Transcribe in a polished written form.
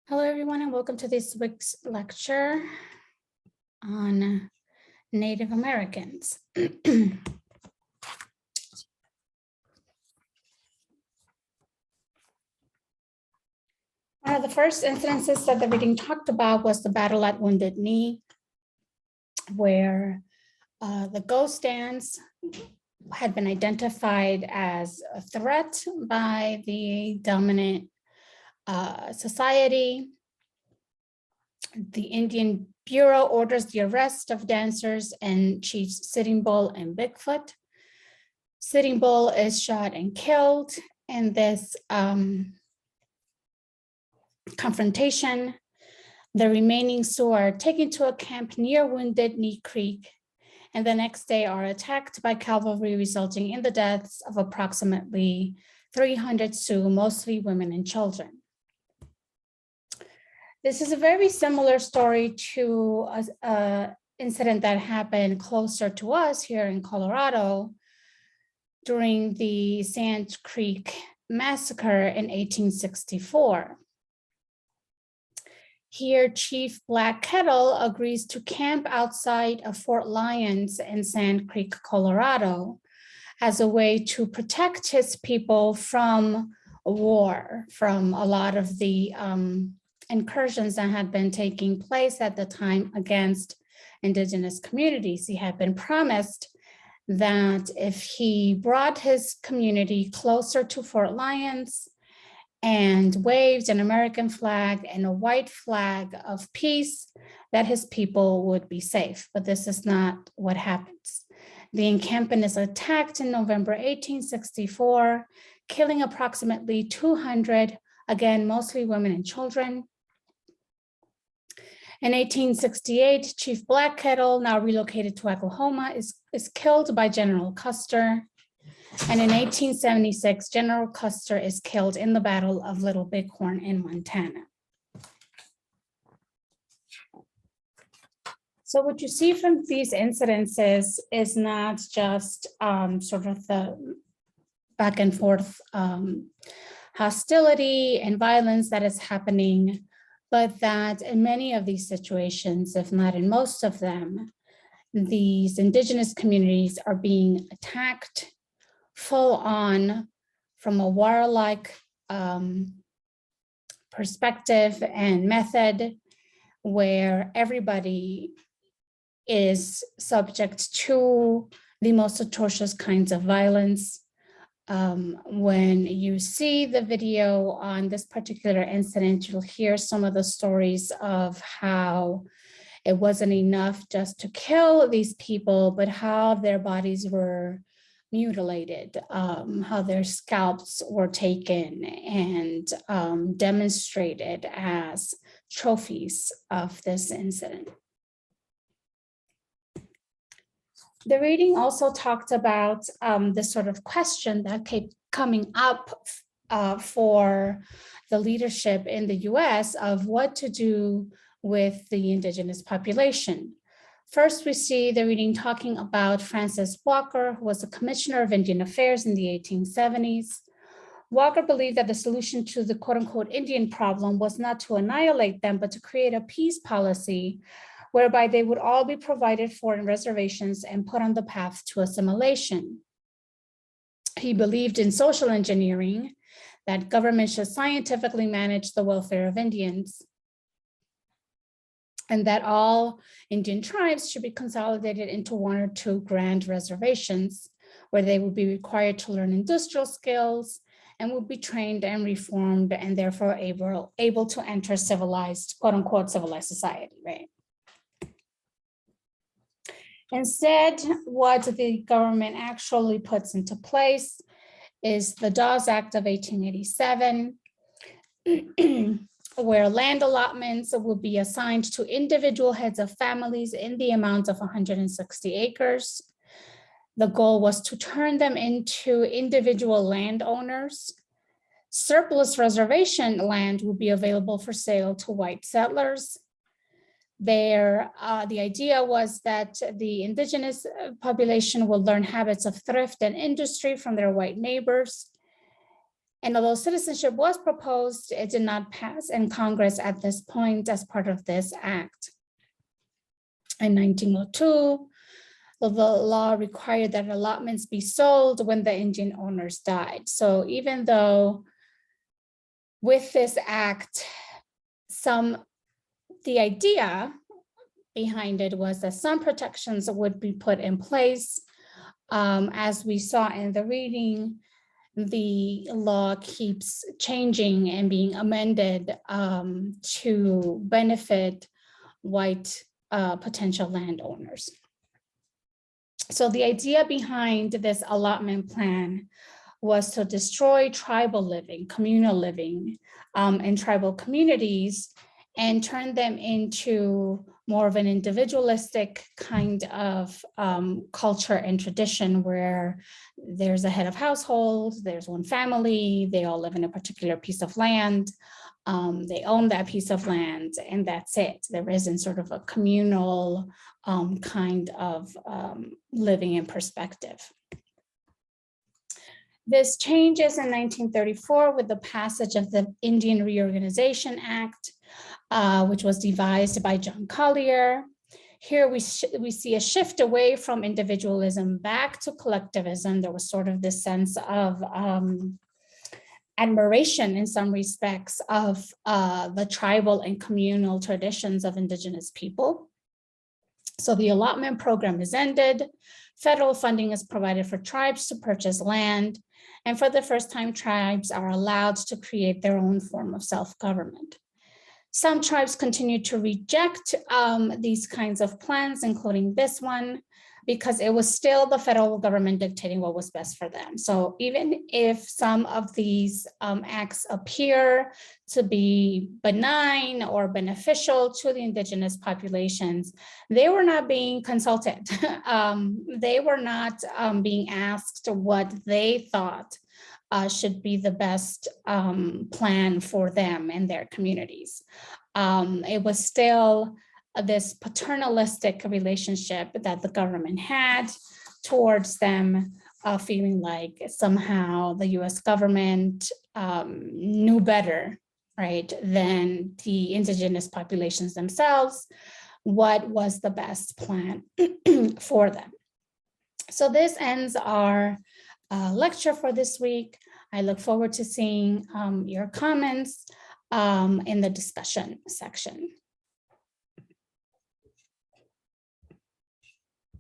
Hello, everyone, and welcome to this week's lecture on Native Americans. The first incidences that the reading talked about was the battle at Wounded Knee, where the ghost dance had been identified as a threat by the dominant society. The Indian Bureau orders the arrest of dancers and chiefs Sitting Bull and Bigfoot. Sitting Bull is shot and killed in this confrontation. The remaining Sioux are taken to a camp near Wounded Knee Creek, and the next day are attacked by cavalry, resulting in the deaths of approximately 300 Sioux, mostly women and children. This is a very similar story to an incident that happened closer to us here in Colorado during the Sand Creek Massacre in 1864. Here, Chief Black Kettle agrees to camp outside of Fort Lyons in Sand Creek, Colorado, as a way to protect his people from war, from a lot of the incursions that had been taking place at the time against Indigenous communities. He had been promised that if he brought his community closer to Fort Lyons and waved an American flag and a white flag of peace, that his people would be safe. But this is not what happens. The encampment is attacked in November 1864, killing approximately 200, again, mostly women and children. In 1868, Chief Black Kettle, now relocated to Oklahoma, is killed by General Custer. And in 1876, General Custer is killed in the Battle of Little Bighorn in Montana. So what you see from these incidences is not just sort of the back and forth hostility and violence that is happening, but that in many of these situations, if not in most of them, these Indigenous communities are being attacked full on from a warlike perspective and method, where everybody is subject to the most atrocious kinds of violence. When you see the video on this particular incident, you'll hear some of the stories of how it wasn't enough just to kill these people, but how their bodies were mutilated, how their scalps were taken and demonstrated as trophies of this incident. The reading also talked about this sort of question that kept coming up for the leadership in the US of what to do with the Indigenous population. First, we see the reading talking about Francis Walker, who was the Commissioner of Indian Affairs in the 1870s. Walker believed that the solution to the quote unquote Indian problem was not to annihilate them, but to create a peace policy whereby they would all be provided for in reservations and put on the path to assimilation. He believed in social engineering, that government should scientifically manage the welfare of Indians, and that all Indian tribes should be consolidated into one or two grand reservations, where they would be required to learn industrial skills and would be trained and reformed, and therefore able to enter civilized, quote unquote, civilized society, right? Instead, what the government actually puts into place is the Dawes Act of 1887, where land allotments will be assigned to individual heads of families in the amount of 160 acres. The goal was to turn them into individual landowners. Surplus reservation land will be available for sale to white settlers. The idea was that the Indigenous population will learn habits of thrift and industry from their white neighbors. And although citizenship was proposed, it did not pass in Congress at this point as part of this act. In 1902, the law required that allotments be sold when the Indian owners died. So even though with this act, the idea behind it was that some protections would be put in place. As we saw in the reading, the law keeps changing and being amended to benefit white potential landowners. So the idea behind this allotment plan was to destroy tribal living, communal living in tribal communities and turn them into more of an individualistic kind of culture and tradition where there's a head of household, there's one family, they all live in a particular piece of land, they own that piece of land, and that's it. There isn't sort of a communal kind of living in perspective. This changes in 1934 with the passage of the Indian Reorganization Act, which was devised by John Collier. Here we see a shift away from individualism back to collectivism. There was sort of this sense of admiration in some respects of the tribal and communal traditions of indigenous people. So the allotment program is ended. Federal funding is provided for tribes to purchase land. And for the first time, tribes are allowed to create their own form of self-government. Some tribes continue to reject these kinds of plans, including this one, because it was still the federal government dictating what was best for them. So even if some of these acts appear to be benign or beneficial to the indigenous populations, they were not being consulted. They were not being asked what they thought should be the best plan for them and their communities. It was still this paternalistic relationship that the government had towards them, feeling like somehow the US government knew better, right, than the indigenous populations themselves, what was the best plan for them. So this ends our lecture for this week. I look forward to seeing your comments in the discussion section.